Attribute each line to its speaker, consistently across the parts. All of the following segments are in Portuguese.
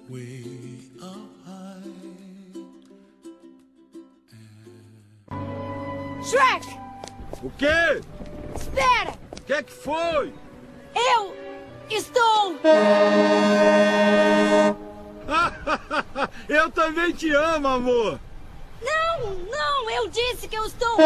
Speaker 1: way up high.
Speaker 2: Shrek!
Speaker 3: O quê?
Speaker 2: Espera!
Speaker 3: O que é que foi?
Speaker 2: Eu estou...
Speaker 3: Eu também te amo, amor!
Speaker 2: Não, eu disse que eu estou...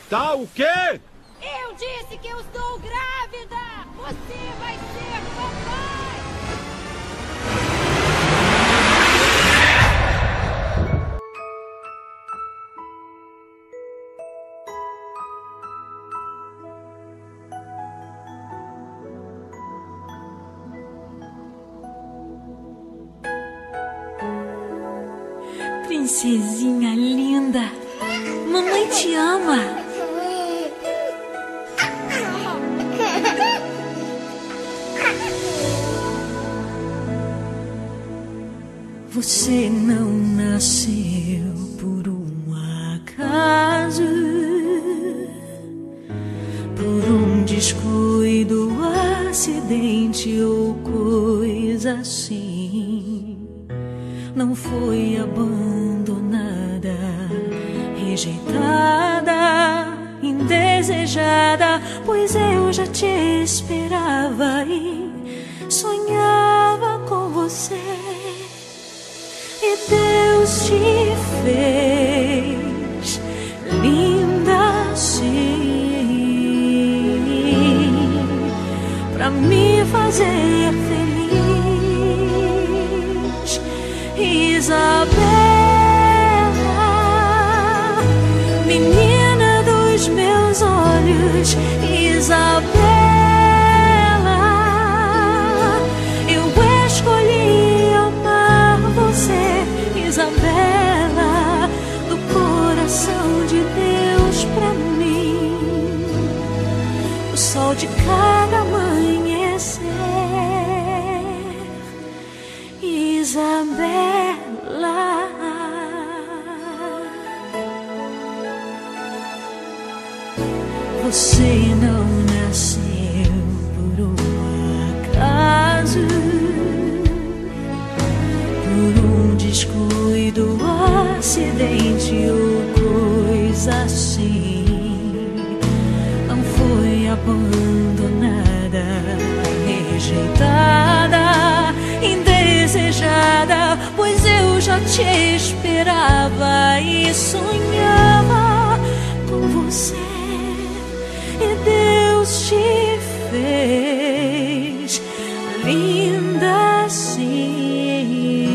Speaker 3: Tá, o quê?
Speaker 2: Eu disse que eu estou grávida! Você vai ser papai!
Speaker 4: Princesinha linda, mamãe te ama. Você não nasceu por um acaso, por um descuido, acidente ou coisa assim. Não foi abandonada, rejeitada, indesejada, pois eu já te esperava e sonhava com você. E Deus te fez linda assim, pra me fazer feliz. Isabela, menina dos meus olhos, Isabela, eu escolhi amar você, Isabela, do coração de Deus pra mim, o sol de cada amanhecer. Isabela, você não nasceu por um acaso, por um descuido, acidente ou coisa assim. Não foi abandonada, rejeitada, indesejada, pois eu já te esperava e sonhava com você. E Deus te fez linda assim,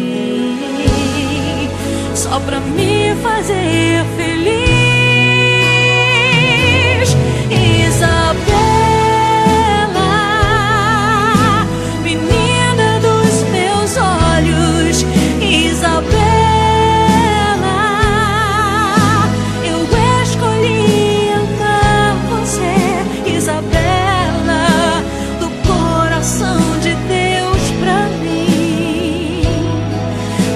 Speaker 4: só pra me fazer feliz. Isabela, menina dos meus olhos, Isabela, eu escolhi amar você, Isabela, do coração de Deus pra mim,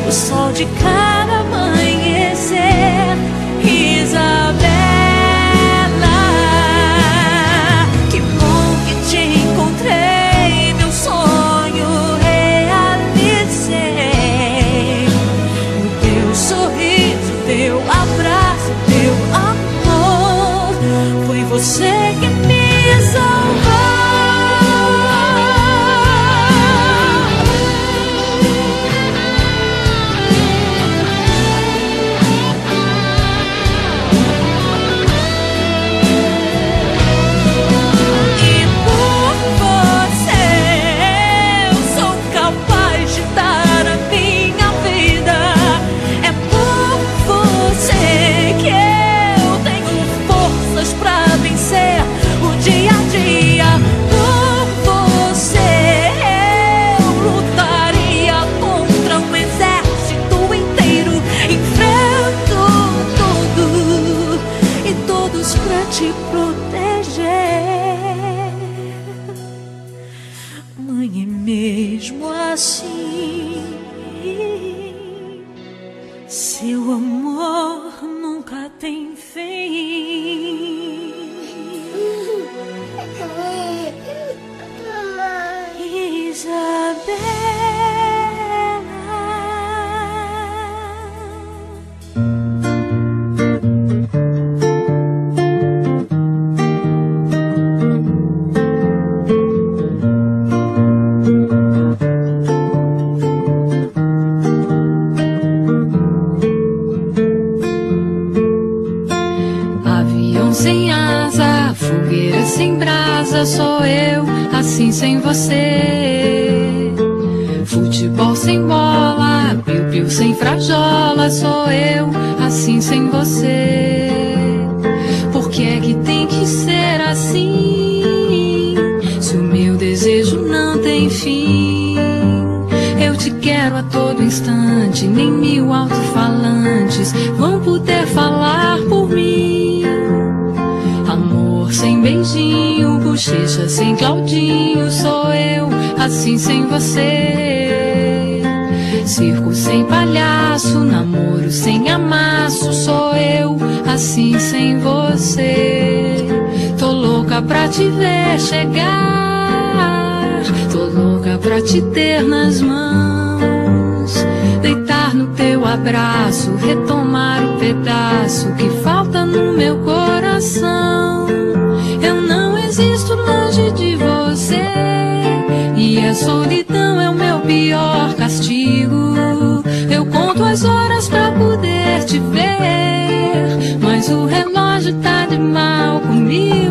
Speaker 4: o sol de cada amanhecer. Isabela, que bom que te encontrei, meu sonho realizei. O teu sorriso, teu abraço, teu amor, foi você que me salvou. Te proteger, mãe, e mesmo assim, seu amor nunca tem fim. Isa
Speaker 5: Sem asa, fogueira sem brasa, sou eu, assim sem você. Futebol sem bola, piu-piu sem frajola, sou eu, assim sem você. Por que é que tem que ser assim? Se o meu desejo não tem fim. Eu te quero a todo instante, nem 1000 alto-falantes vão poder falar por mim. Amor sem beijinho, bochecha sem Claudinho, sou eu, assim sem você. Circo sem palhaço, namoro sem amasso, sou eu, assim sem você. Tô louca pra te ver chegar, tô louca pra te ter nas mãos, deitar no teu abraço, retomar o pedaço que falta no meu coração. Eu não existo longe de você, e a solidão é o meu pior castigo. Eu conto as horas pra poder te ver, mas o relógio tá de mal comigo.